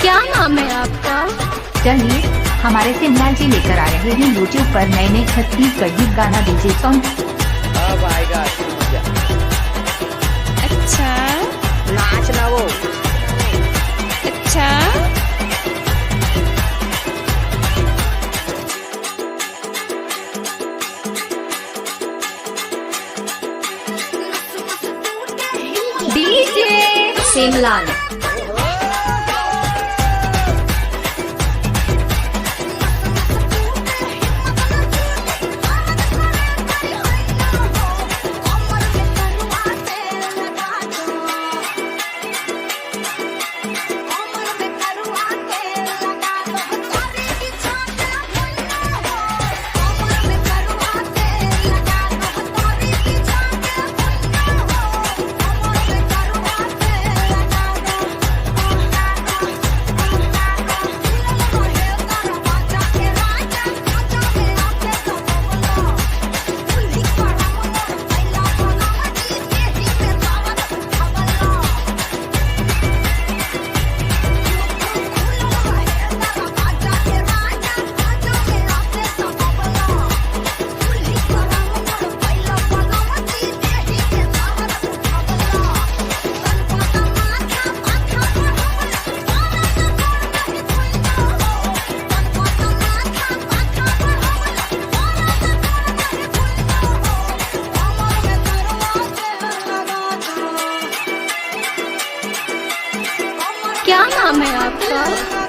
क्या नाम है आपका? चलिए हमारे सिमलाल जी लेकर आ रहे हैं यूट्यूब पर नए नए छत्तीसगढ़ी गाना डीजे सॉन्ग। अब आएगा असली मजा। अच्छा नाचना वो। अच्छा डीजे सिमलाल। क्या नाम है आपका?